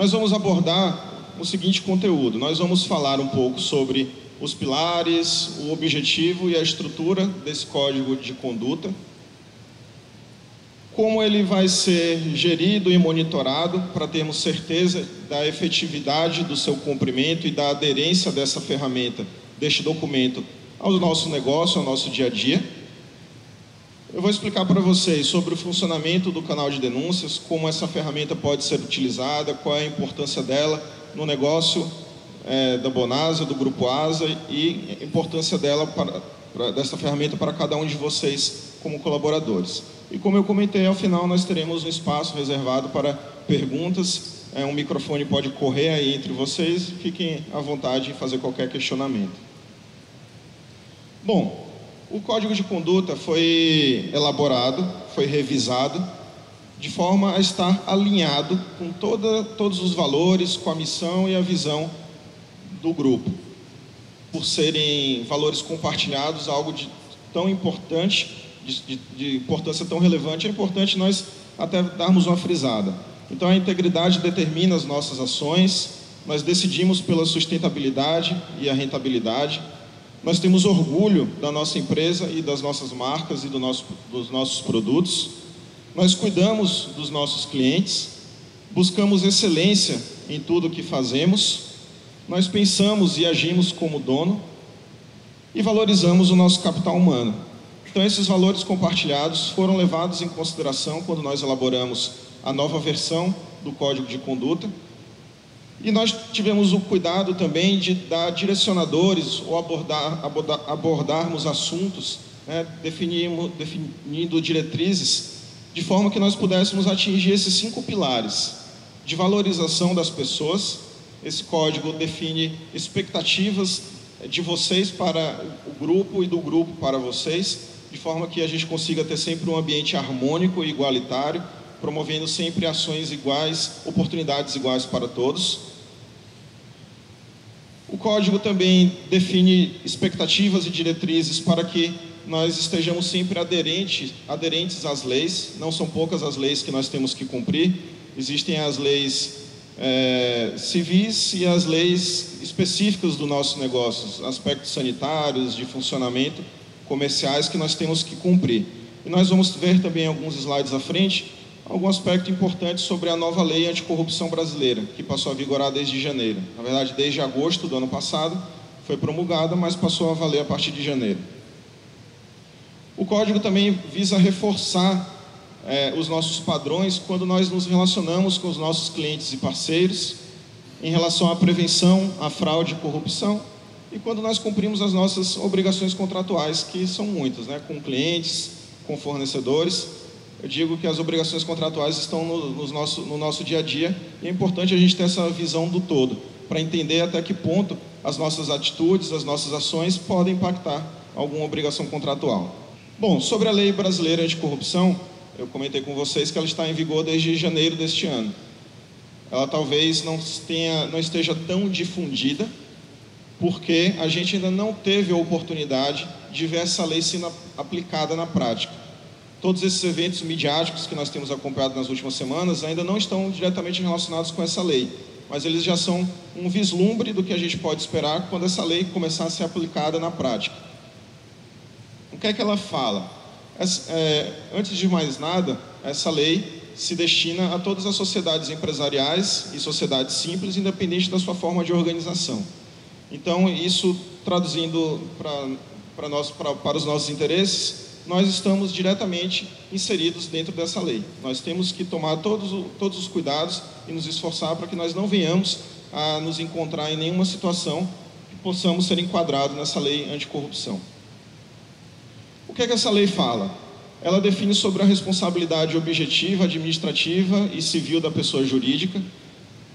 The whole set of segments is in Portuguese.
nós vamos abordar o seguinte conteúdo. Nós vamos falar um pouco sobre os pilares, o objetivo e a estrutura desse código de conduta, como ele vai ser gerido e monitorado para termos certeza da efetividade do seu cumprimento e da aderência dessa ferramenta, deste documento, ao nosso negócio, ao nosso dia a dia. Eu vou explicar para vocês sobre o funcionamento do canal de denúncias, como essa ferramenta pode ser utilizada, qual é a importância dela no negócio da Bonasa, do Grupo ASA, e a importância dela dessa ferramenta para cada um de vocês como colaboradores. E como eu comentei, ao final nós teremos um espaço reservado para perguntas, um microfone pode correr aí entre vocês, fiquem à vontade em fazer qualquer questionamento. Bom, o código de conduta foi elaborado, foi revisado, de forma a estar alinhado com todos os valores, com a missão e a visão do grupo. Por serem valores compartilhados, algo tão importante, de importância tão relevante, é importante nós até darmos uma frisada. Então, a integridade determina as nossas ações, nós decidimos pela sustentabilidade e a rentabilidade, nós temos orgulho da nossa empresa e das nossas marcas e dos nossos produtos, nós cuidamos dos nossos clientes, buscamos excelência em tudo o que fazemos, nós pensamos e agimos como dono e valorizamos o nosso capital humano. Então, esses valores compartilhados foram levados em consideração quando nós elaboramos a nova versão do Código de Conduta. E nós tivemos o cuidado também de dar direcionadores ou abordarmos assuntos, definindo diretrizes, de forma que nós pudéssemos atingir esses 5 pilares de valorização das pessoas. Esse código define expectativas de vocês para o grupo e do grupo para vocês, de forma que a gente consiga ter sempre um ambiente harmônico e igualitário, promovendo sempre ações iguais, oportunidades iguais para todos. O código também define expectativas e diretrizes para que nós estejamos sempre aderentes às leis. Não são poucas as leis que nós temos que cumprir. Existem as leis civis e as leis específicas do nosso negócio, aspectos sanitários, de funcionamento, comerciais, que nós temos que cumprir. E nós vamos ver também alguns slides à frente, algum aspecto importante sobre a nova lei anticorrupção brasileira, que passou a vigorar desde janeiro. Na verdade, desde agosto do ano passado, foi promulgada, mas passou a valer a partir de janeiro. O código também visa reforçar os nossos padrões quando nós nos relacionamos com os nossos clientes e parceiros, em relação à prevenção, à fraude e corrupção, e quando nós cumprimos as nossas obrigações contratuais, que são muitas, com clientes, com fornecedores. Eu digo que as obrigações contratuais estão no nosso dia a dia, e é importante a gente ter essa visão do todo, para entender até que ponto as nossas atitudes, as nossas ações podem impactar alguma obrigação contratual. Bom, sobre a lei brasileira anticorrupção, eu comentei com vocês que ela está em vigor desde janeiro deste ano. Ela talvez não esteja tão difundida, porque a gente ainda não teve a oportunidade de ver essa lei sendo aplicada na prática. Todos esses eventos midiáticos que nós temos acompanhado nas últimas semanas ainda não estão diretamente relacionados com essa lei, mas eles já são um vislumbre do que a gente pode esperar quando essa lei começar a ser aplicada na prática. O que é que ela fala? Antes de mais nada, essa lei se destina a todas as sociedades empresariais e sociedades simples, independente da sua forma de organização. Então, isso traduzindo para os nossos interesses, nós estamos diretamente inseridos dentro dessa lei. Nós temos que tomar todos os cuidados e nos esforçar para que nós não venhamos a nos encontrar em nenhuma situação que possamos ser enquadrados nessa lei anticorrupção. O que é que essa lei fala? Ela define sobre a responsabilidade objetiva, administrativa e civil da pessoa jurídica,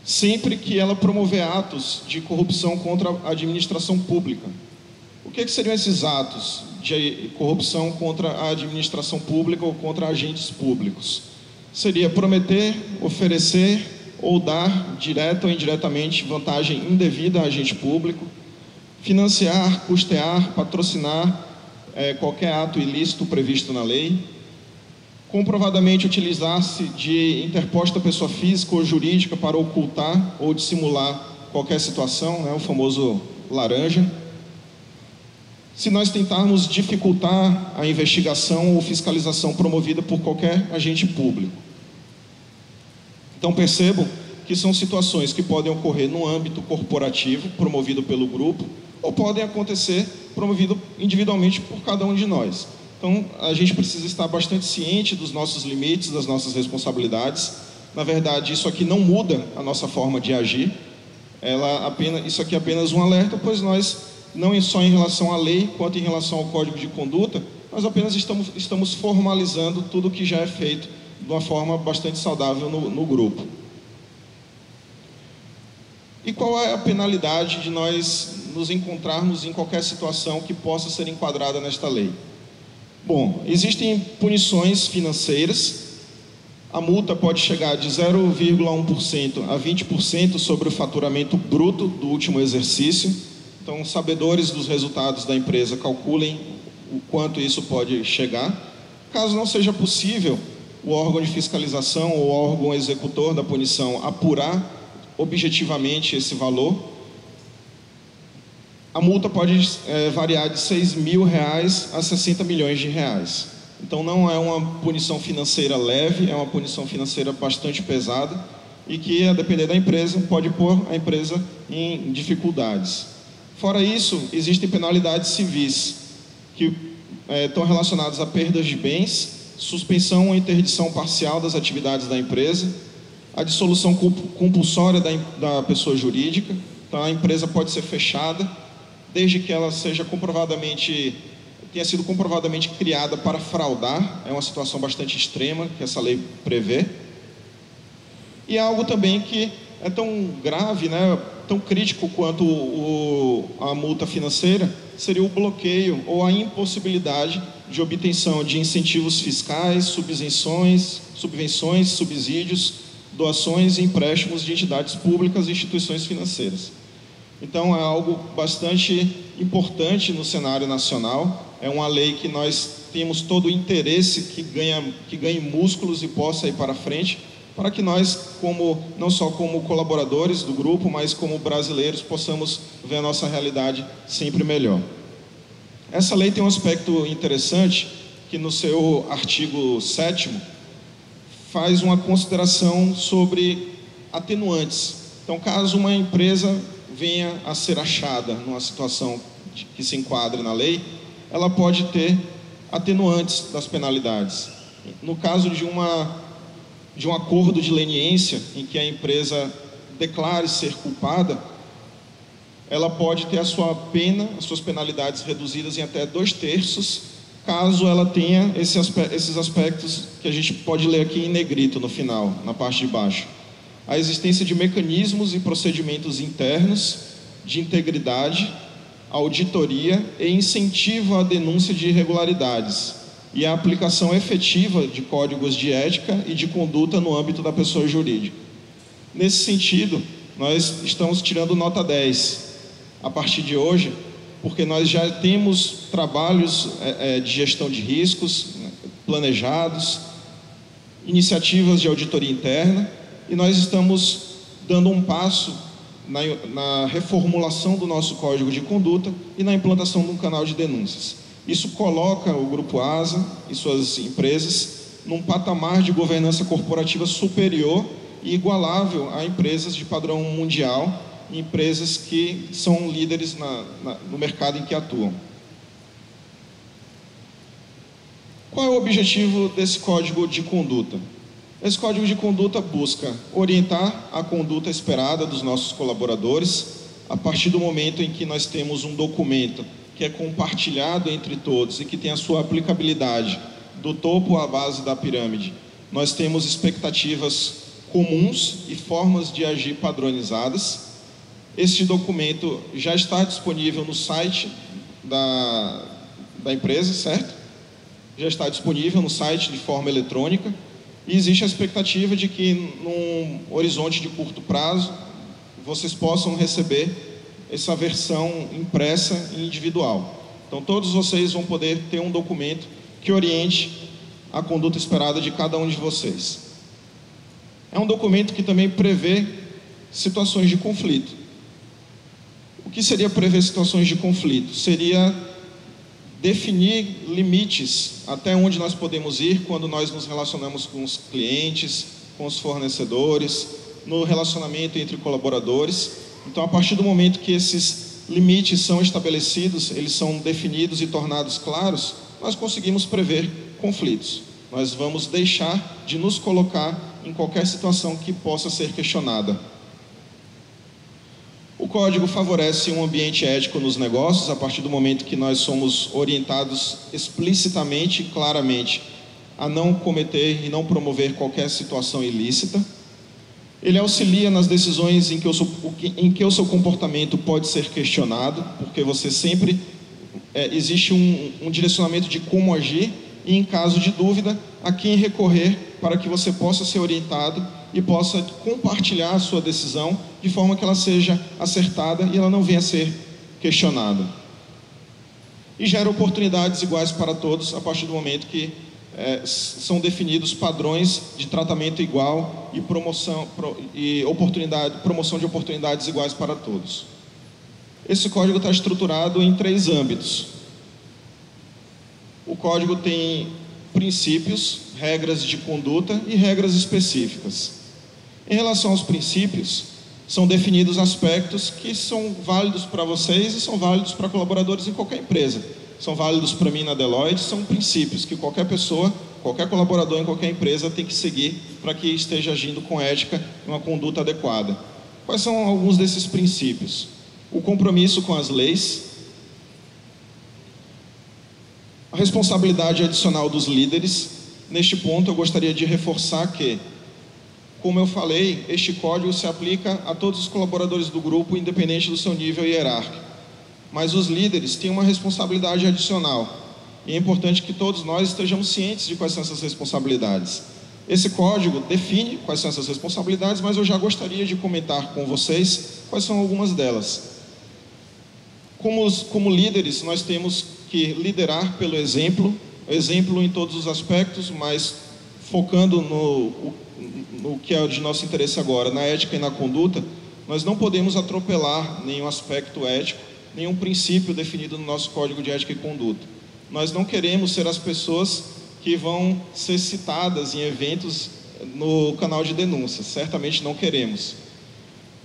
sempre que ela promover atos de corrupção contra a administração pública. O que seriam esses atos de corrupção contra a administração pública ou contra agentes públicos? Seria prometer, oferecer ou dar, direta ou indiretamente, vantagem indevida a agente público, financiar, custear, patrocinar qualquer ato ilícito previsto na lei, comprovadamente utilizar-se de interposta pessoa física ou jurídica para ocultar ou dissimular qualquer situação, né, o famoso laranja. Se nós tentarmos dificultar a investigação ou fiscalização promovida por qualquer agente público. Então percebam que são situações que podem ocorrer no âmbito corporativo, promovido pelo grupo, ou podem acontecer promovido individualmente por cada um de nós. Então, a gente precisa estar bastante ciente dos nossos limites, das nossas responsabilidades. Na verdade, isso aqui não muda a nossa forma de agir. Isso aqui é apenas um alerta, pois nós, não só em relação à lei, quanto em relação ao Código de Conduta, nós apenas estamos formalizando tudo o que já é feito de uma forma bastante saudável no grupo. E qual é a penalidade de nós nos encontrarmos em qualquer situação que possa ser enquadrada nesta lei? Bom, existem punições financeiras. A multa pode chegar de 0,1% a 20% sobre o faturamento bruto do último exercício. Então, sabedores dos resultados da empresa, calculem o quanto isso pode chegar. Caso não seja possível o órgão de fiscalização ou o órgão executor da punição apurar objetivamente esse valor, a multa pode variar de R$6.000 a R$60 milhões. Então não é uma punição financeira leve, é uma punição financeira bastante pesada e que, a depender da empresa, pode pôr a empresa em dificuldades. Fora isso, existem penalidades civis que estão relacionadas a perdas de bens, suspensão ou interdição parcial das atividades da empresa, a dissolução compulsória da pessoa jurídica. Então a empresa pode ser fechada, desde que ela tenha sido comprovadamente criada para fraudar. É uma situação bastante extrema que essa lei prevê. E algo também que é tão grave, né, tão crítico quanto a multa financeira, seria o bloqueio ou a impossibilidade de obtenção de incentivos fiscais, subvenções, subsídios, doações e empréstimos de entidades públicas e instituições financeiras. Então é algo bastante importante no cenário nacional. É uma lei que nós temos todo o interesse que ganhe músculos e possa ir para frente, para que nós, não só como colaboradores do grupo, mas como brasileiros, possamos ver a nossa realidade sempre melhor. Essa lei tem um aspecto interessante, que no seu artigo 7º, faz uma consideração sobre atenuantes. Então, caso uma empresa venha a ser achada numa situação que se enquadre na lei, ela pode ter atenuantes das penalidades. No caso de um acordo de leniência, em que a empresa declare ser culpada, ela pode ter as suas penalidades reduzidas em até 2/3, caso ela tenha esses aspectos que a gente pode ler aqui em negrito no final, na parte de baixo. A existência de mecanismos e procedimentos internos de integridade, auditoria e incentivo à denúncia de irregularidades e a aplicação efetiva de códigos de ética e de conduta no âmbito da pessoa jurídica. Nesse sentido, nós estamos tirando nota 10 a partir de hoje, porque nós já temos trabalhos de gestão de riscos planejados, iniciativas de auditoria interna, e nós estamos dando um passo na reformulação do nosso código de conduta e na implantação de um canal de denúncias. Isso coloca o Grupo ASA e suas empresas num patamar de governança corporativa superior e igualável a empresas de padrão mundial, empresas que são líderes no mercado em que atuam. Qual é o objetivo desse código de conduta? Esse código de conduta busca orientar a conduta esperada dos nossos colaboradores a partir do momento em que nós temos um documento que é compartilhado entre todos e que tem a sua aplicabilidade do topo à base da pirâmide. Nós temos expectativas comuns e formas de agir padronizadas. Este documento já está disponível no site da empresa, certo? Já está disponível no site de forma eletrônica e existe a expectativa de que, num horizonte de curto prazo, vocês possam receber essa versão impressa e individual. Então, todos vocês vão poder ter um documento que oriente a conduta esperada de cada um de vocês. É um documento que também prevê situações de conflito. O que seria prever situações de conflito? Seria definir limites até onde nós podemos ir quando nós nos relacionamos com os clientes, com os fornecedores, no relacionamento entre colaboradores. Então, a partir do momento que esses limites são estabelecidos, eles são definidos e tornados claros, nós conseguimos prever conflitos. Nós vamos deixar de nos colocar em qualquer situação que possa ser questionada. O código favorece um ambiente ético nos negócios a partir do momento que nós somos orientados explicitamente e claramente a não cometer e não promover qualquer situação ilícita. Ele auxilia nas decisões em que o seu comportamento pode ser questionado, porque você sempre existe um direcionamento de como agir e, em caso de dúvida, a quem recorrer para que você possa ser orientado e possa compartilhar a sua decisão de forma que ela seja acertada e ela não venha a ser questionada. E gera oportunidades iguais para todos a partir do momento que são definidos padrões de tratamento igual e promoção de oportunidades iguais para todos. Esse código está estruturado em 3 âmbitos. O código tem princípios, regras de conduta e regras específicas. Em relação aos princípios, são definidos aspectos que são válidos para vocês e são válidos para colaboradores em qualquer empresa. São válidos para mim na Deloitte, são princípios que qualquer pessoa, qualquer colaborador em qualquer empresa tem que seguir para que esteja agindo com ética e uma conduta adequada. Quais são alguns desses princípios? O compromisso com as leis, a responsabilidade adicional dos líderes. Neste ponto eu gostaria de reforçar que, como eu falei, este código se aplica a todos os colaboradores do grupo, independente do seu nível hierárquico. Mas os líderes têm uma responsabilidade adicional. E é importante que todos nós estejamos cientes de quais são essas responsabilidades. Esse código define quais são essas responsabilidades, mas eu já gostaria de comentar com vocês quais são algumas delas. Como líderes, nós temos que liderar pelo exemplo em todos os aspectos, mas focando no que é de nosso interesse agora, na ética e na conduta. Nós não podemos atropelar nenhum aspecto ético, nenhum princípio definido no nosso código de ética e conduta. Nós não queremos ser as pessoas que vão ser citadas em eventos no canal de denúncias, certamente não queremos.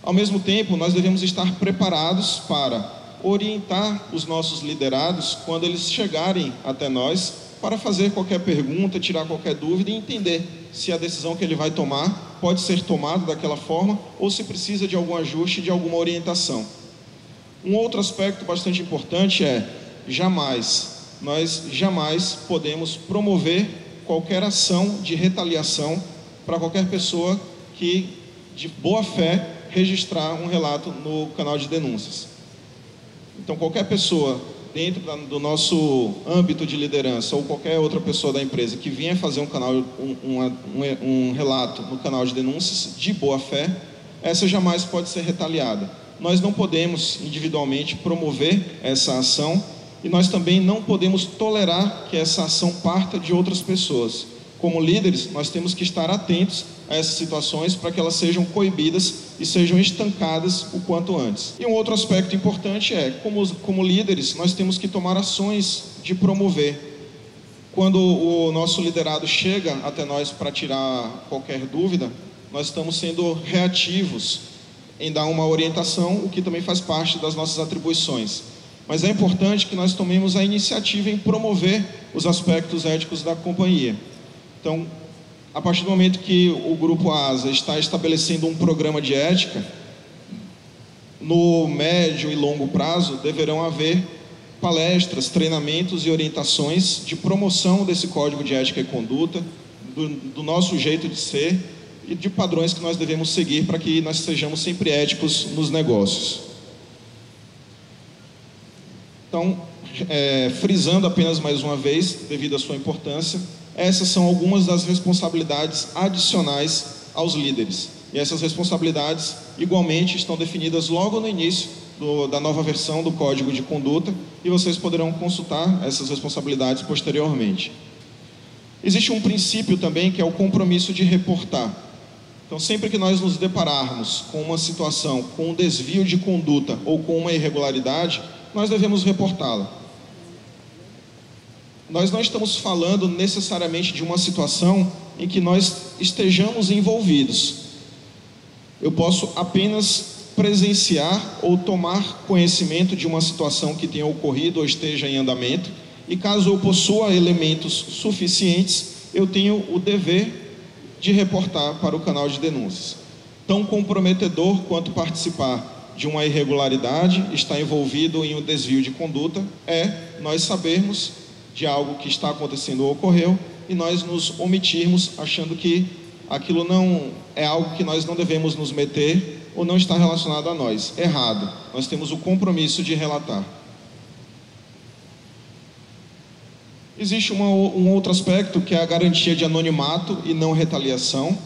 Ao mesmo tempo, nós devemos estar preparados para orientar os nossos liderados quando eles chegarem até nós para fazer qualquer pergunta, tirar qualquer dúvida e entender se a decisão que ele vai tomar pode ser tomada daquela forma ou se precisa de algum ajuste, de alguma orientação. Um outro aspecto bastante importante é nós jamais podemos promover qualquer ação de retaliação para qualquer pessoa que, de boa fé, registrar um relato no canal de denúncias. Então, qualquer pessoa dentro do nosso âmbito de liderança ou qualquer outra pessoa da empresa que venha fazer um relato no canal de denúncias de boa fé, essa jamais pode ser retaliada. Nós não podemos individualmente promover essa ação e nós também não podemos tolerar que essa ação parta de outras pessoas. Como líderes, nós temos que estar atentos a essas situações para que elas sejam coibidas e sejam estancadas o quanto antes. E um outro aspecto importante é, como líderes, nós temos que tomar ações de promover. Quando o nosso liderado chega até nós para tirar qualquer dúvida, nós estamos sendo reativos em dar uma orientação, o que também faz parte das nossas atribuições. Mas é importante que nós tomemos a iniciativa em promover os aspectos éticos da companhia. Então, a partir do momento que o Grupo ASA está estabelecendo um programa de ética, no médio e longo prazo deverão haver palestras, treinamentos e orientações de promoção desse código de ética e conduta, do nosso jeito de ser e de padrões que nós devemos seguir para que nós sejamos sempre éticos nos negócios. Então, frisando apenas mais uma vez, devido à sua importância, essas são algumas das responsabilidades adicionais aos líderes. E essas responsabilidades, igualmente, estão definidas logo no início da nova versão do Código de Conduta, e vocês poderão consultar essas responsabilidades posteriormente. Existe um princípio também que é o compromisso de reportar. Então, sempre que nós nos depararmos com uma situação, com um desvio de conduta ou com uma irregularidade, nós devemos reportá-la. Nós não estamos falando necessariamente de uma situação em que nós estejamos envolvidos. Eu posso apenas presenciar ou tomar conhecimento de uma situação que tenha ocorrido ou esteja em andamento, e caso eu possua elementos suficientes, eu tenho o dever de reportar para o canal de denúncias. Tão comprometedor quanto participar de uma irregularidade, estar envolvido em um desvio de conduta, é nós sabermos de algo que está acontecendo ou ocorreu e nós nos omitirmos achando que aquilo não é algo que nós não devemos nos meter ou não está relacionado a nós. Errado. Nós temos o compromisso de relatar. Existe um outro aspecto que é a garantia de anonimato e não retaliação.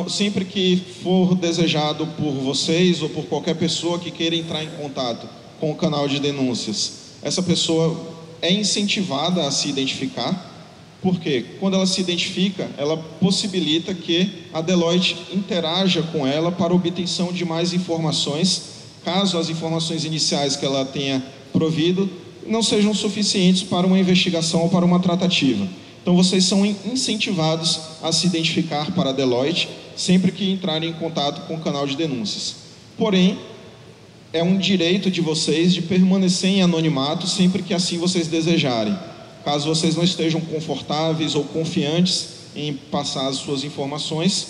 Sempre que for desejado por vocês ou por qualquer pessoa que queira entrar em contato com o canal de denúncias, essa pessoa é incentivada a se identificar, porque quando ela se identifica, ela possibilita que a Deloitte interaja com ela para obtenção de mais informações, caso as informações iniciais que ela tenha provido não sejam suficientes para uma investigação ou para uma tratativa. Então vocês são incentivados a se identificar para a Deloitte sempre que entrarem em contato com o canal de denúncias. Porém, é um direito de vocês de permanecer em anonimato sempre que assim vocês desejarem. Caso vocês não estejam confortáveis ou confiantes em passar as suas informações,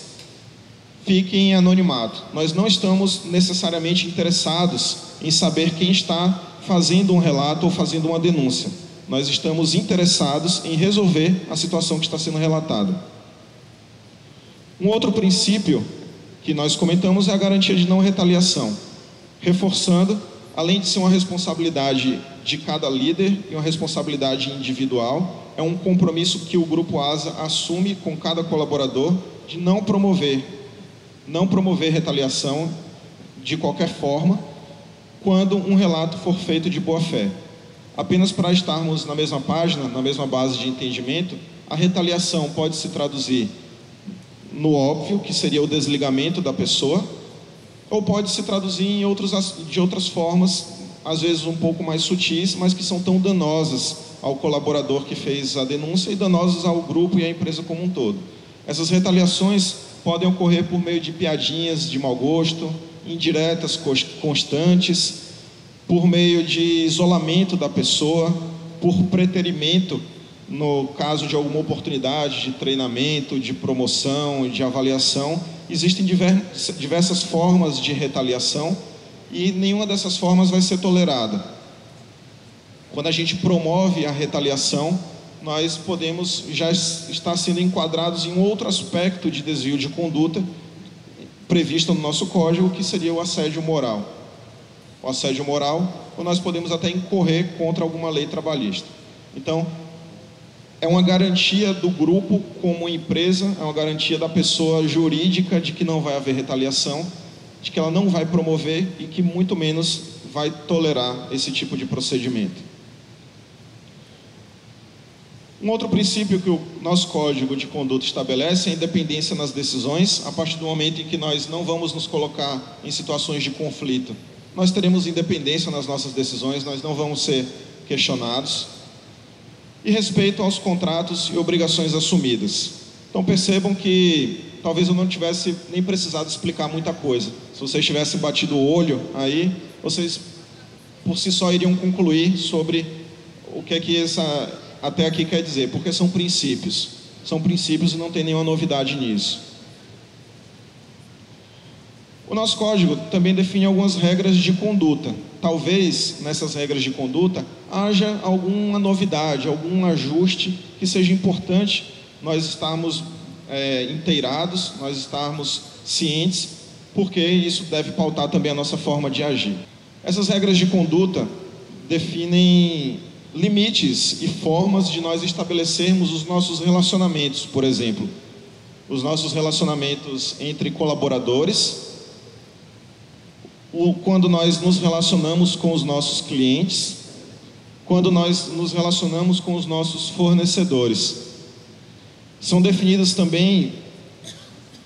fiquem em anonimato. Nós não estamos necessariamente interessados em saber quem está fazendo um relato ou fazendo uma denúncia. Nós estamos interessados em resolver a situação que está sendo relatada. Um outro princípio que nós comentamos é a garantia de não retaliação, reforçando, além de ser uma responsabilidade de cada líder e uma responsabilidade individual, é um compromisso que o Grupo ASA assume com cada colaborador de não promover retaliação de qualquer forma quando um relato for feito de boa fé. Apenas para estarmos na mesma página, na mesma base de entendimento, a retaliação pode se traduzir no óbvio, que seria o desligamento da pessoa, ou pode se traduzir de outras formas, às vezes um pouco mais sutis, mas que são tão danosas ao colaborador que fez a denúncia e danosas ao grupo e à empresa como um todo. Essas retaliações podem ocorrer por meio de piadinhas de mau gosto, indiretas constantes, por meio de isolamento da pessoa, por preterimento no caso de alguma oportunidade de treinamento, de promoção, de avaliação. Existem diversas formas de retaliação e nenhuma dessas formas vai ser tolerada. Quando a gente promove a retaliação, nós podemos já estar sendo enquadrados em um outro aspecto de desvio de conduta previsto no nosso código, que seria o assédio moral. O assédio moral, ou nós podemos até incorrer contra alguma lei trabalhista. Então, é uma garantia do grupo como empresa, é uma garantia da pessoa jurídica de que não vai haver retaliação, de que ela não vai promover e que muito menos vai tolerar esse tipo de procedimento. Um outro princípio que o nosso Código de Conduta estabelece é a independência nas decisões. A partir do momento em que nós não vamos nos colocar em situações de conflito, nós teremos independência nas nossas decisões, nós não vamos ser questionados. E respeito aos contratos e obrigações assumidas. Então percebam que talvez eu não tivesse nem precisado explicar muita coisa. Se vocês tivessem batido o olho aí, vocês por si só iriam concluir sobre o que é que essa até aqui quer dizer, porque são princípios e não tem nenhuma novidade nisso. O nosso código também define algumas regras de conduta. Talvez nessas regras de conduta haja alguma novidade, algum ajuste que seja importante nós estarmos inteirados, nós estarmos cientes, porque isso deve pautar também a nossa forma de agir. Essas regras de conduta definem limites e formas de nós estabelecermos os nossos relacionamentos, por exemplo, os nossos relacionamentos entre colaboradores, quando nós nos relacionamos com os nossos clientes, quando nós nos relacionamos com os nossos fornecedores. São definidas também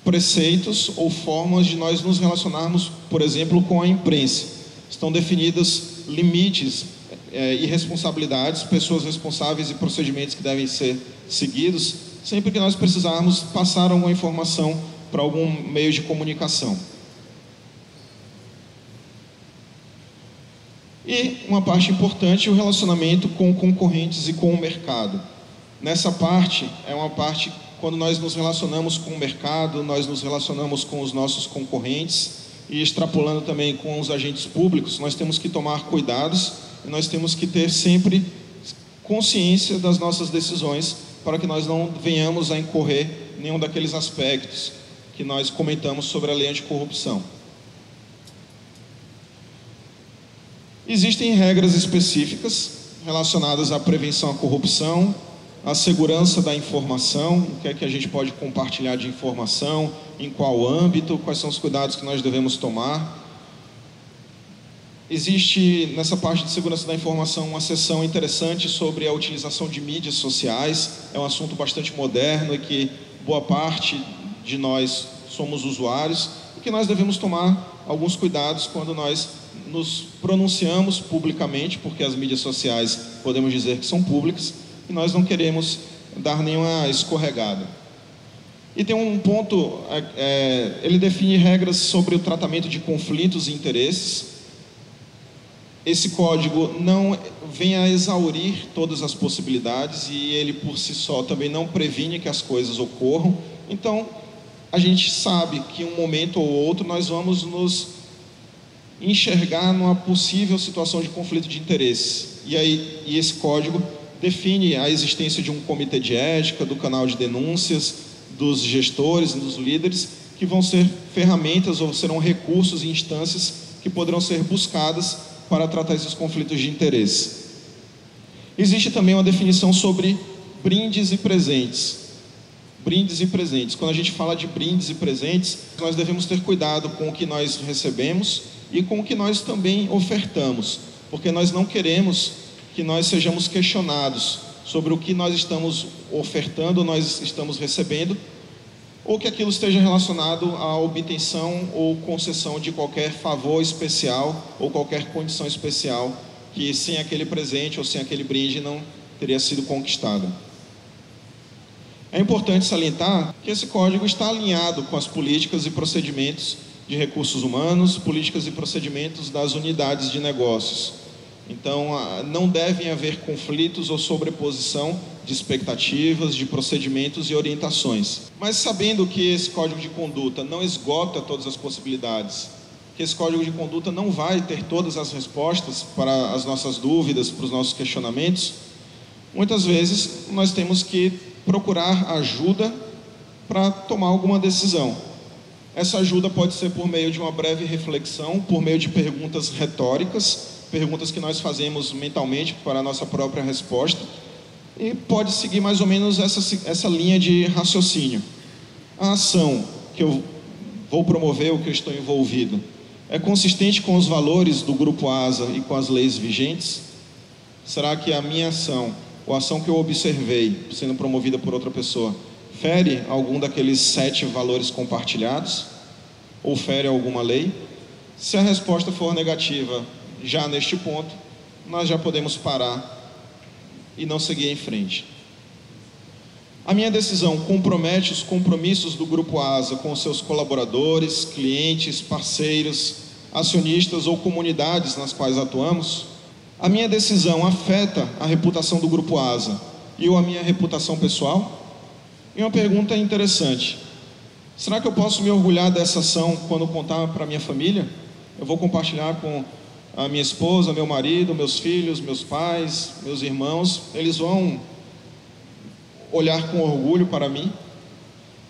preceitos ou formas de nós nos relacionarmos, por exemplo, com a imprensa. Estão definidas limites e responsabilidades, pessoas responsáveis e procedimentos que devem ser seguidos, sempre que nós precisarmos passar alguma informação para algum meio de comunicação. E uma parte importante, o relacionamento com concorrentes e com o mercado. Nessa parte, é uma parte quando nós nos relacionamos com o mercado, nós nos relacionamos com os nossos concorrentes e extrapolando também com os agentes públicos, nós temos que tomar cuidados e nós temos que ter sempre consciência das nossas decisões para que nós não venhamos a incorrer em nenhum daqueles aspectos que nós comentamos sobre a lei anticorrupção. Existem regras específicas relacionadas à prevenção à corrupção, à segurança da informação, o que é que a gente pode compartilhar de informação, em qual âmbito, quais são os cuidados que nós devemos tomar. Existe, nessa parte de segurança da informação, uma seção interessante sobre a utilização de mídias sociais. É um assunto bastante moderno e que boa parte de nós somos usuários e que nós devemos tomar alguns cuidados quando nós nos pronunciamos publicamente, porque as mídias sociais podemos dizer que são públicas, e nós não queremos dar nenhuma escorregada. E tem um ponto, ele define regras sobre o tratamento de conflitos e interesses. Esse código não vem a exaurir todas as possibilidades e ele por si só também não previne que as coisas ocorram. Então, a gente sabe que um momento ou outro nós vamos nos enxergar numa possível situação de conflito de interesses. E esse código define a existência de um comitê de ética, do canal de denúncias, dos gestores e dos líderes, que vão ser ferramentas ou serão recursos e instâncias que poderão ser buscadas para tratar esses conflitos de interesse. Existe também uma definição sobre brindes e presentes. Brindes e presentes. Quando a gente fala de brindes e presentes, nós devemos ter cuidado com o que nós recebemos e com o que nós também ofertamos, porque nós não queremos que nós sejamos questionados sobre o que nós estamos ofertando, nós estamos recebendo, ou que aquilo esteja relacionado à obtenção ou concessão de qualquer favor especial ou qualquer condição especial que sem aquele presente ou sem aquele brinde não teria sido conquistada. É importante salientar que esse código está alinhado com as políticas e procedimentos de recursos humanos, políticas e procedimentos das unidades de negócios. Então, não devem haver conflitos ou sobreposição de expectativas, de procedimentos e orientações. Mas sabendo que esse código de conduta não esgota todas as possibilidades, que esse código de conduta não vai ter todas as respostas para as nossas dúvidas, para os nossos questionamentos, muitas vezes nós temos que procurar ajuda para tomar alguma decisão. Essa ajuda pode ser por meio de uma breve reflexão, por meio de perguntas retóricas, perguntas que nós fazemos mentalmente para a nossa própria resposta, e pode seguir mais ou menos essa linha de raciocínio. A ação que eu vou promover, o que eu estou envolvido, é consistente com os valores do Grupo ASA e com as leis vigentes? Será que a minha ação, ou a ação que eu observei sendo promovida por outra pessoa, fere algum daqueles 7 valores compartilhados? Ou fere alguma lei? Se a resposta for negativa, já neste ponto, nós já podemos parar e não seguir em frente. A minha decisão compromete os compromissos do Grupo ASA com seus colaboradores, clientes, parceiros, acionistas ou comunidades nas quais atuamos? A minha decisão afeta a reputação do Grupo ASA e a minha reputação pessoal? E uma pergunta interessante: será que eu posso me orgulhar dessa ação quando contar para a minha família? Eu vou compartilhar com a minha esposa, meu marido, meus filhos, meus pais, meus irmãos, eles vão olhar com orgulho para mim?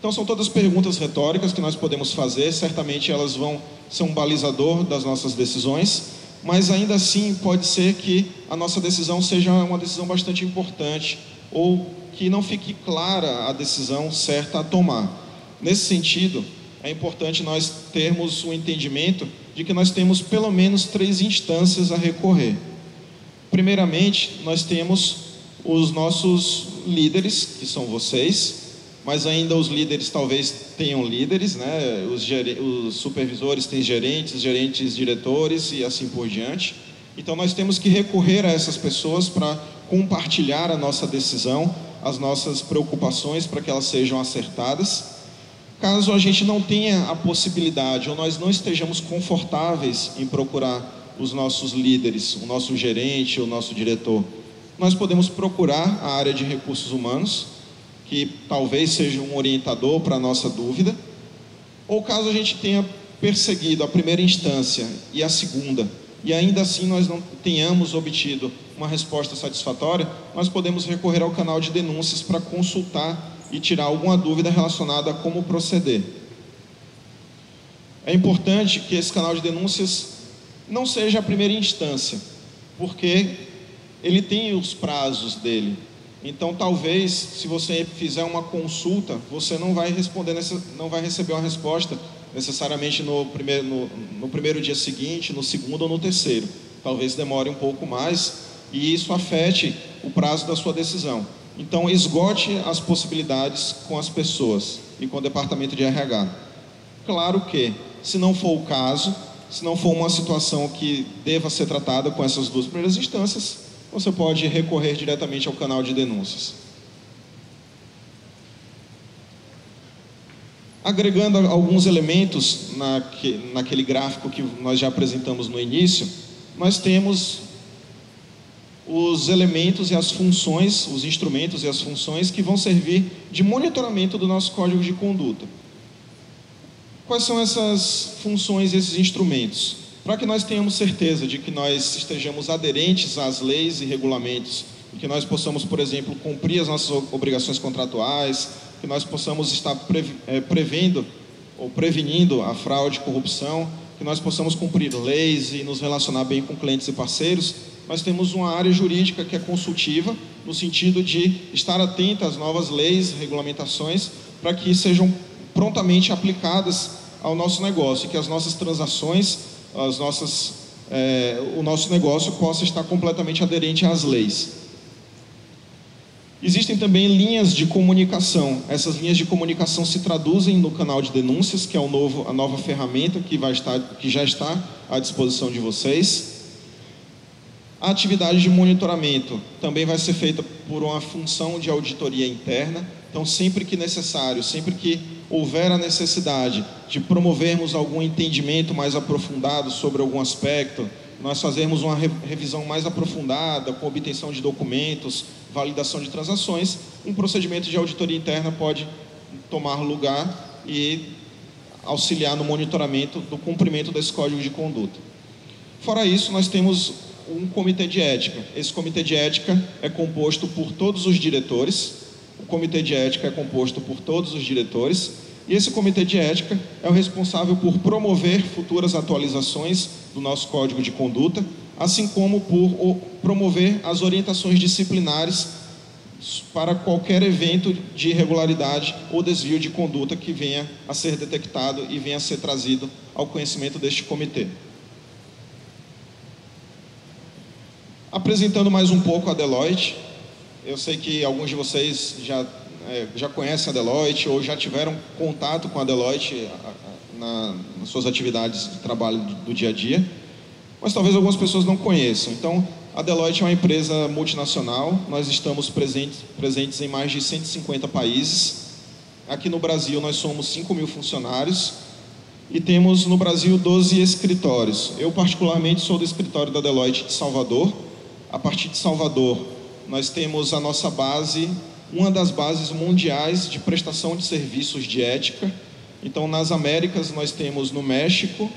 Então são todas perguntas retóricas que nós podemos fazer, certamente elas vão ser um balizador das nossas decisões, mas ainda assim pode ser que a nossa decisão seja uma decisão bastante importante, ou que não fique clara a decisão certa a tomar. Nesse sentido, é importante nós termos o entendimento de que nós temos pelo menos 3 instâncias a recorrer. Primeiramente, nós temos os nossos líderes, que são vocês, mas ainda os líderes talvez tenham líderes, né? Os supervisores têm gerentes, gerentes diretores e assim por diante. Então nós temos que recorrer a essas pessoas para compartilhar a nossa decisão, as nossas preocupações, para que elas sejam acertadas. Caso a gente não tenha a possibilidade ou nós não estejamos confortáveis em procurar os nossos líderes, o nosso gerente, o nosso diretor, nós podemos procurar a área de recursos humanos, que talvez seja um orientador para a nossa dúvida, ou caso a gente tenha perseguido a primeira instância e a segunda, e ainda assim nós não tenhamos obtido uma resposta satisfatória, nós podemos recorrer ao canal de denúncias para consultar e tirar alguma dúvida relacionada a como proceder. É importante que esse canal de denúncias não seja a primeira instância, porque ele tem os prazos dele. Então, talvez, se você fizer uma consulta, você não vai receber uma resposta necessariamente no primeiro dia seguinte, no segundo ou no terceiro. Talvez demore um pouco mais e isso afete o prazo da sua decisão. Então, esgote as possibilidades com as pessoas e com o departamento de RH. Claro que, se não for o caso, se não for uma situação que deva ser tratada com essas duas primeiras instâncias, você pode recorrer diretamente ao canal de denúncias. Agregando alguns elementos naquele gráfico que nós já apresentamos no início, nós temos os elementos e as funções, os instrumentos e as funções que vão servir de monitoramento do nosso código de conduta. Quais são essas funções e esses instrumentos? Para que nós tenhamos certeza de que nós estejamos aderentes às leis e regulamentos, e que nós possamos, por exemplo, cumprir as nossas obrigações contratuais, que nós possamos estar prevendo ou prevenindo a fraude e corrupção, que nós possamos cumprir leis e nos relacionar bem com clientes e parceiros, nós temos uma área jurídica que é consultiva, no sentido de estar atenta às novas leis, regulamentações, para que sejam prontamente aplicadas ao nosso negócio, e que as nossas transações, o nosso negócio possa estar completamente aderente às leis. Existem também linhas de comunicação. Essas linhas de comunicação se traduzem no canal de denúncias, que é a nova ferramenta que já está à disposição de vocês. A atividade de monitoramento também vai ser feita por uma função de auditoria interna. Então, sempre que necessário, sempre que houver a necessidade de promovermos algum entendimento mais aprofundado sobre algum aspecto, nós fazermos uma revisão mais aprofundada, com obtenção de documentos, validação de transações, um procedimento de auditoria interna pode tomar lugar e auxiliar no monitoramento do cumprimento desse código de conduta. Fora isso, nós temos um comitê de ética. Esse comitê de ética é composto por todos os diretores. O comitê de ética é composto por todos os diretores. E esse comitê de ética é o responsável por promover futuras atualizações do nosso código de conduta, assim como por promover as orientações disciplinares para qualquer evento de irregularidade ou desvio de conduta que venha a ser detectado e venha a ser trazido ao conhecimento deste comitê. Apresentando mais um pouco a Deloitte, eu sei que alguns de vocês já conhecem a Deloitte ou já tiveram contato com a Deloitte nas suas atividades de trabalho do dia a dia, mas talvez algumas pessoas não conheçam. Então, a Deloitte é uma empresa multinacional, nós estamos presentes em mais de 150 países. Aqui no Brasil nós somos 5.000 funcionários e temos no Brasil 12 escritórios. Eu particularmente sou do escritório da Deloitte de Salvador. A partir de Salvador nós temos a nossa base, uma das bases mundiais de prestação de serviços de ética. Então, nas Américas nós temos no México,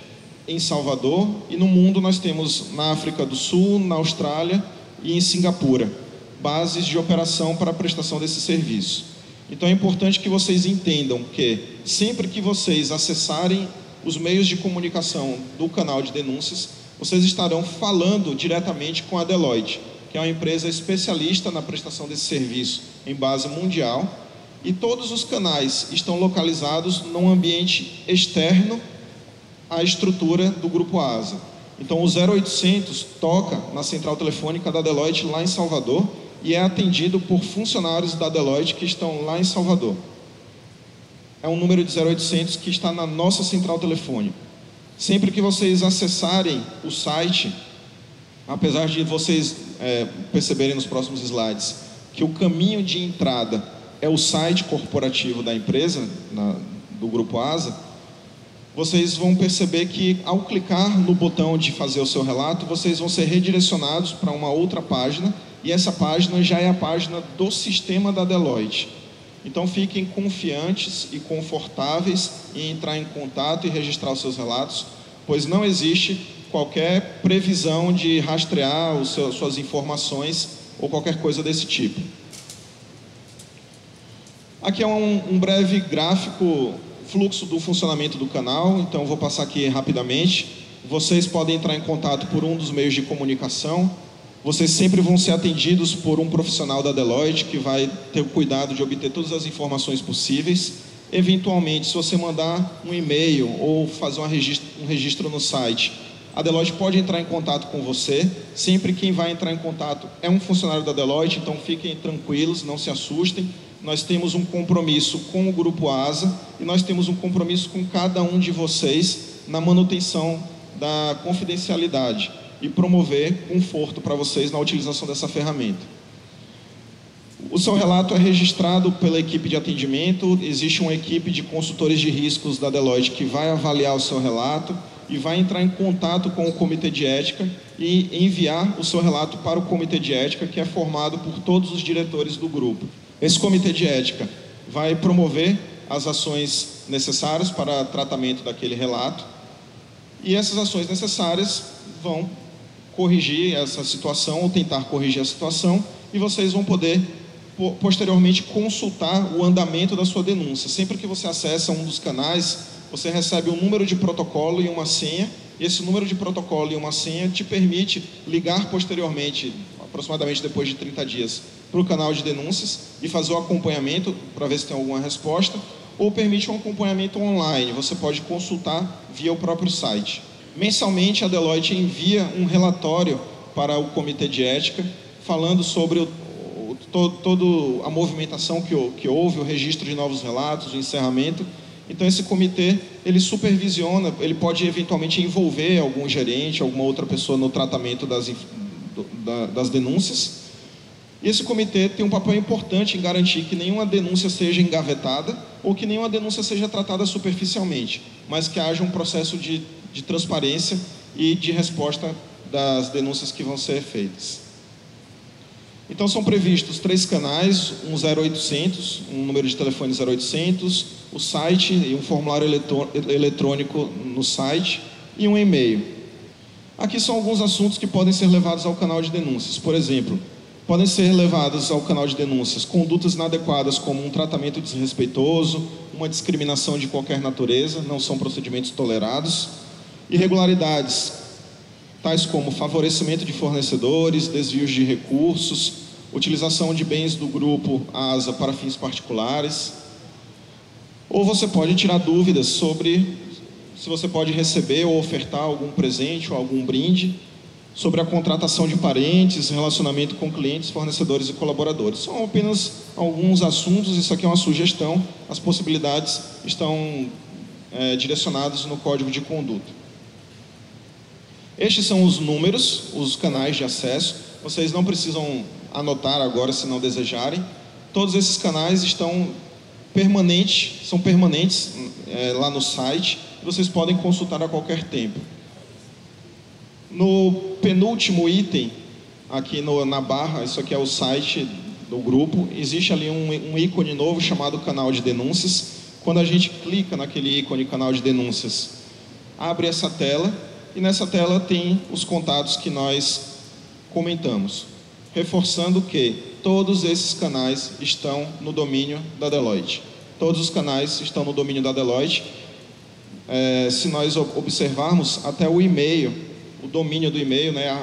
em Salvador, e no mundo nós temos na África do Sul, na Austrália e em Singapura, bases de operação para a prestação desse serviço. Então é importante que vocês entendam que sempre que vocês acessarem os meios de comunicação do canal de denúncias, vocês estarão falando diretamente com a Deloitte, que é uma empresa especialista na prestação desse serviço em base mundial, e todos os canais estão localizados num ambiente externo à estrutura do Grupo ASA. Então, o 0800 toca na central telefônica da Deloitte lá em Salvador e é atendido por funcionários da Deloitte que estão lá em Salvador. é um número de 0800 que está na nossa central telefônica. Sempre que vocês acessarem o site, apesar de vocês perceberem nos próximos slides que o caminho de entrada é o site corporativo da empresa, do Grupo ASA, vocês vão perceber que ao clicar no botão de fazer o seu relato, vocês vão ser redirecionados para uma outra página, e essa página já é a página do sistema da Deloitte. Então fiquem confiantes e confortáveis em entrar em contato e registrar os seus relatos, pois não existe qualquer previsão de rastrear suas informações ou qualquer coisa desse tipo. Aqui é um breve gráfico, fluxo do funcionamento do canal, então vou passar aqui rapidamente. Vocês podem entrar em contato por um dos meios de comunicação. Vocês sempre vão ser atendidos por um profissional da Deloitte que vai ter o cuidado de obter todas as informações possíveis. Eventualmente, se você mandar um e-mail ou fazer um registro no site, a Deloitte pode entrar em contato com você. Sempre quem vai entrar em contato é um funcionário da Deloitte, então fiquem tranquilos, não se assustem. Nós temos um compromisso com o Grupo ASA e nós temos um compromisso com cada um de vocês na manutenção da confidencialidade e promover conforto para vocês na utilização dessa ferramenta. O seu relato é registrado pela equipe de atendimento. Existe uma equipe de consultores de riscos da Deloitte que vai avaliar o seu relato e vai entrar em contato com o comitê de ética e enviar o seu relato para o comitê de ética, que é formado por todos os diretores do grupo. Esse comitê de ética vai promover as ações necessárias para tratamento daquele relato, e essas ações necessárias vão corrigir essa situação ou tentar corrigir a situação, e vocês vão poder posteriormente consultar o andamento da sua denúncia. Sempre que você acessa um dos canais, você recebe um número de protocolo e uma senha, e esse número de protocolo e uma senha te permite ligar posteriormente, aproximadamente depois de 30 dias, para o canal de denúncias e fazer o acompanhamento para ver se tem alguma resposta, ou permite um acompanhamento online. Você pode consultar via o próprio site. Mensalmente, a Deloitte envia um relatório para o comitê de ética falando sobre toda a movimentação que houve, o registro de novos relatos, o encerramento. Então esse comitê, ele supervisiona, ele pode eventualmente envolver algum gerente, alguma outra pessoa no tratamento das denúncias. E esse comitê tem um papel importante em garantir que nenhuma denúncia seja engavetada ou que nenhuma denúncia seja tratada superficialmente, mas que haja um processo de transparência e de resposta das denúncias que vão ser feitas. Então são previstos 3 canais, um 0800, um número de telefone 0800, o site e um formulário eletrônico no site e um e-mail. Aqui são alguns assuntos que podem ser levados ao canal de denúncias. Por exemplo, podem ser levadas ao canal de denúncias condutas inadequadas como um tratamento desrespeitoso, uma discriminação de qualquer natureza, não são procedimentos tolerados, irregularidades, tais como favorecimento de fornecedores, desvios de recursos, utilização de bens do grupo ASA para fins particulares. Ou você pode tirar dúvidas sobre se você pode receber ou ofertar algum presente ou algum brinde, sobre a contratação de parentes, relacionamento com clientes, fornecedores e colaboradores. São apenas alguns assuntos, isso aqui é uma sugestão, as possibilidades estão direcionadas no código de conduta. Estes são os números, os canais de acesso. Vocês não precisam anotar agora se não desejarem. Todos esses canais são permanentes lá no site, e vocês podem consultar a qualquer tempo. No penúltimo item, aqui na barra, isso aqui é o site do grupo, existe ali um ícone novo chamado canal de denúncias. Quando a gente clica naquele ícone canal de denúncias, abre essa tela, e nessa tela tem os contatos que nós comentamos, reforçando que todos esses canais estão no domínio da Deloitte. Todos os canais estão no domínio da Deloitte. Se nós observarmos, até o e-mail, o domínio do e-mail é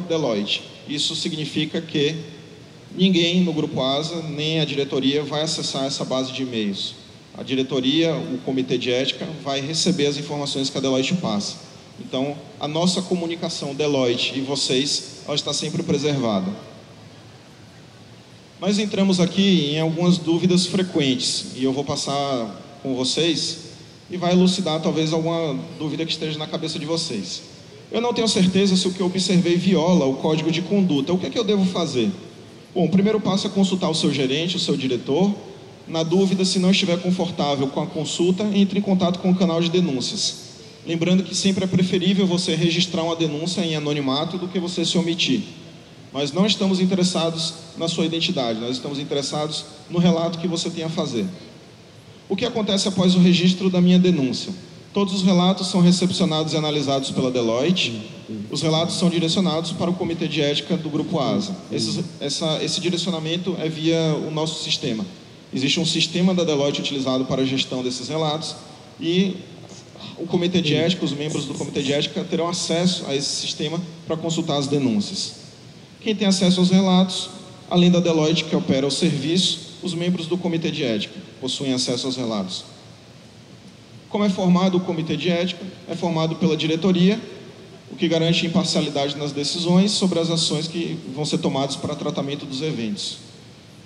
@Deloitte. Isso significa que ninguém no Grupo ASA, nem a diretoria, vai acessar essa base de e-mails. A diretoria, o comitê de ética, vai receber as informações que a Deloitte passa. Então, a nossa comunicação Deloitte e vocês, ela está sempre preservada. Nós entramos aqui em algumas dúvidas frequentes, e eu vou passar com vocês e vai elucidar talvez alguma dúvida que esteja na cabeça de vocês. Eu não tenho certeza se o que eu observei viola o código de conduta. O que é que eu devo fazer? Bom, o primeiro passo é consultar o seu gerente, o seu diretor. Na dúvida, se não estiver confortável com a consulta, entre em contato com o canal de denúncias. Lembrando que sempre é preferível você registrar uma denúncia em anonimato do que você se omitir. Nós não estamos interessados na sua identidade, nós estamos interessados no relato que você tem a fazer. O que acontece após o registro da minha denúncia? Todos os relatos são recepcionados e analisados pela Deloitte. Os relatos são direcionados para o Comitê de Ética do Grupo ASA. Esse direcionamento é via o nosso sistema. Existe um sistema da Deloitte utilizado para a gestão desses relatos e o Comitê de Ética, os membros do Comitê de Ética terão acesso a esse sistema para consultar as denúncias. Quem tem acesso aos relatos, além da Deloitte que opera o serviço, os membros do Comitê de Ética possuem acesso aos relatos. Como é formado o Comitê de Ética? É formado pela diretoria, o que garante imparcialidade nas decisões sobre as ações que vão ser tomadas para tratamento dos eventos.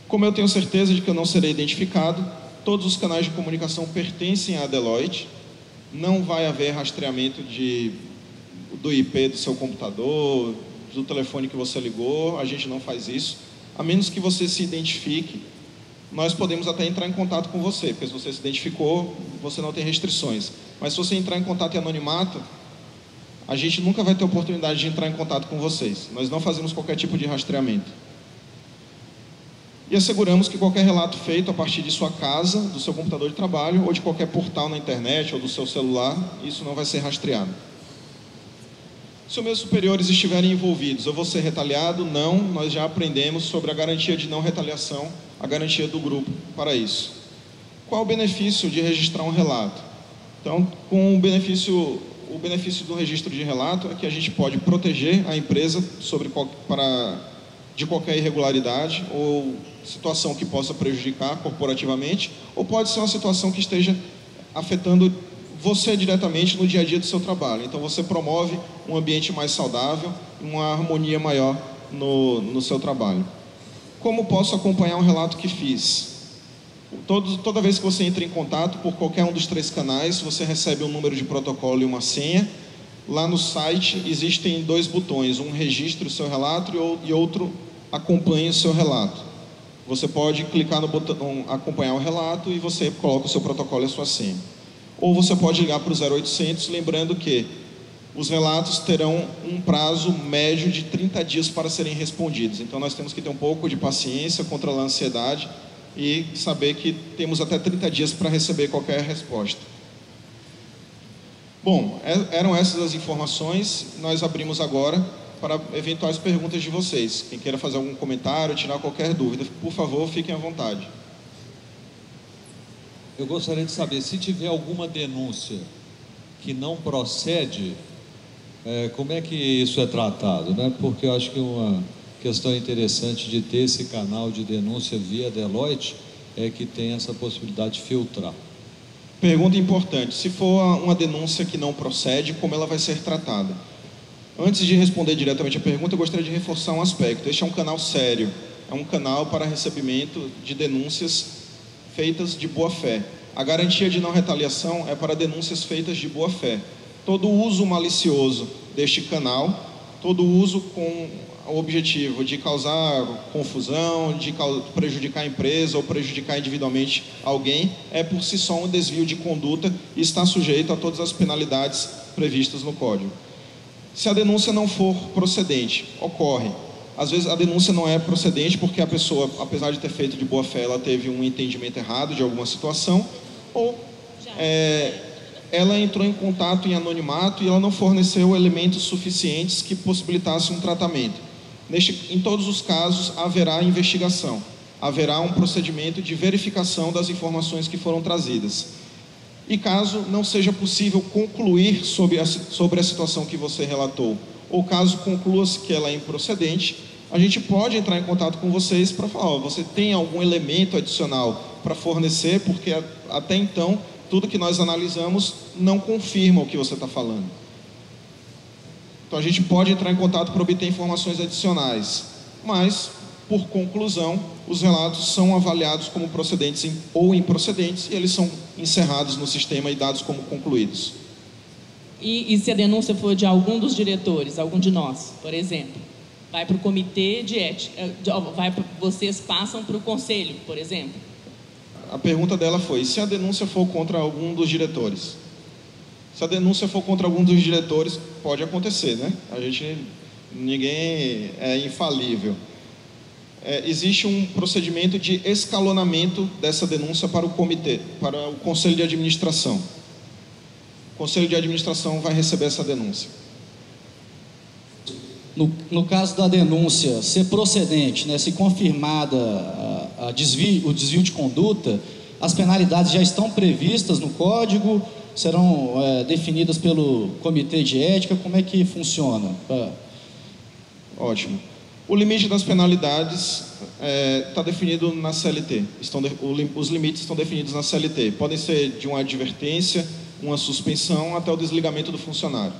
Como eu tenho certeza de que eu não serei identificado, todos os canais de comunicação pertencem à Deloitte, não vai haver rastreamento do IP do seu computador, do telefone que você ligou, a gente não faz isso, a menos que você se identifique. Nós podemos até entrar em contato com você, porque se você se identificou, você não tem restrições. Mas se você entrar em contato em anonimato, a gente nunca vai ter oportunidade de entrar em contato com vocês. Nós não fazemos qualquer tipo de rastreamento. E asseguramos que qualquer relato feito a partir de sua casa, do seu computador de trabalho, ou de qualquer portal na internet, ou do seu celular, isso não vai ser rastreado. Se os meus superiores estiverem envolvidos, eu vou ser retaliado? Não, nós já aprendemos sobre a garantia de não retaliação, a garantia do grupo para isso. Qual o benefício de registrar um relato? Então, com o benefício do registro de relato é que a gente pode proteger a empresa de qualquer irregularidade ou situação que possa prejudicar corporativamente, ou pode ser uma situação que esteja afetando você diretamente no dia a dia do seu trabalho. Então você promove um ambiente mais saudável, uma harmonia maior no seu trabalho. Como posso acompanhar um relato que fiz? Toda vez que você entra em contato por qualquer um dos 3 canais, você recebe um número de protocolo e uma senha. Lá no site existem 2 botões, um registre o seu relato e outro acompanhe o seu relato. Você pode clicar no botão acompanhar o relato e você coloca o seu protocolo e a sua senha. Ou você pode ligar para o 0800, lembrando que os relatos terão um prazo médio de 30 dias para serem respondidos. Então nós temos que ter um pouco de paciência, controlar a ansiedade e saber que temos até 30 dias para receber qualquer resposta. Bom, eram essas as informações. Nós abrimos agora para eventuais perguntas de vocês. Quem queira fazer algum comentário, tirar qualquer dúvida, por favor, fiquem à vontade. Eu gostaria de saber, se tiver alguma denúncia que não procede, como é que isso é tratado, né? Porque eu acho que uma questão interessante de ter esse canal de denúncia via Deloitte é que tem essa possibilidade de filtrar. Pergunta importante. Se for uma denúncia que não procede, como ela vai ser tratada? Antes de responder diretamente a pergunta, eu gostaria de reforçar um aspecto. Este é um canal sério. É um canal para recebimento de denúncias feitas de boa fé. A garantia de não retaliação é para denúncias feitas de boa fé. Todo uso malicioso deste canal, todo uso com o objetivo de causar confusão, de prejudicar a empresa ou prejudicar individualmente alguém, é por si só um desvio de conduta e está sujeito a todas as penalidades previstas no Código. Se a denúncia não for procedente, ocorre. Às vezes a denúncia não é procedente porque a pessoa, apesar de ter feito de boa fé, ela teve um entendimento errado de alguma situação, ou ela entrou em contato em anonimato e ela não forneceu elementos suficientes que possibilitassem um tratamento. Em todos os casos haverá investigação, haverá um procedimento de verificação das informações que foram trazidas. E caso não seja possível concluir sobre a situação que você relatou, ou caso conclua-se que ela é improcedente, a gente pode entrar em contato com vocês para falar, você tem algum elemento adicional para fornecer, porque até então, tudo que nós analisamos não confirma o que você está falando. Então a gente pode entrar em contato para obter informações adicionais, mas, por conclusão, os relatos são avaliados como procedentes ou improcedentes e eles são encerrados no sistema e dados como concluídos. E se a denúncia for de algum dos diretores, algum de nós, por exemplo, vai para o comitê de ética, vocês passam para o conselho, por exemplo? A pergunta dela foi, se a denúncia for contra algum dos diretores? Se a denúncia for contra algum dos diretores, pode acontecer, né? Ninguém é infalível. Existe um procedimento de escalonamento dessa denúncia para o comitê, para o conselho de administração. O conselho de administração vai receber essa denúncia. No caso da denúncia ser procedente, né, se confirmada o desvio de conduta, as penalidades já estão previstas no código, serão definidas pelo comitê de ética, como é que funciona? Ótimo. O limite das penalidades está definido na CLT, os limites estão definidos na CLT, podem ser de uma advertência, uma suspensão, até o desligamento do funcionário.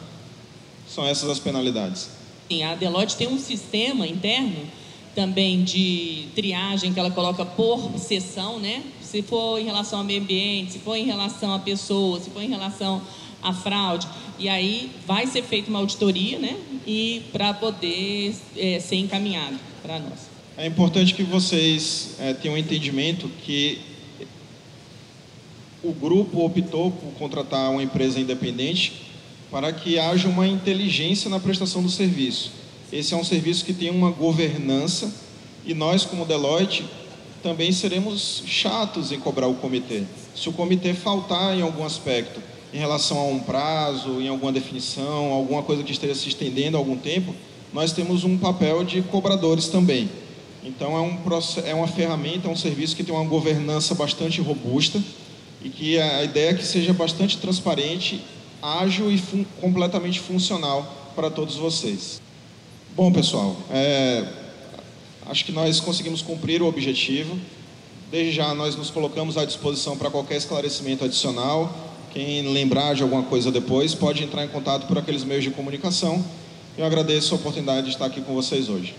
São essas as penalidades. Sim, a Deloitte tem um sistema interno também de triagem que ela coloca por seção, né? Se for em relação ao meio ambiente, se for em relação a pessoas, se for em relação à fraude, e aí vai ser feita uma auditoria, né? E para poder ser encaminhado para nós. É importante que vocês tenham um entendimento que o grupo optou por contratar uma empresa independente para que haja uma inteligência na prestação do serviço. Esse é um serviço que tem uma governança e nós, como Deloitte, também seremos chatos em cobrar o comitê. Se o comitê faltar em algum aspecto, em relação a um prazo, em alguma definição, alguma coisa que esteja se estendendo há algum tempo, nós temos um papel de cobradores também. Então é uma ferramenta, é um serviço que tem uma governança bastante robusta e que a ideia é que seja bastante transparente, ágil e completamente funcional para todos vocês. Bom, pessoal, acho que nós conseguimos cumprir o objetivo. Desde já nós nos colocamos à disposição para qualquer esclarecimento adicional. Quem lembrar de alguma coisa depois pode entrar em contato por aqueles meios de comunicação. Eu agradeço a oportunidade de estar aqui com vocês hoje.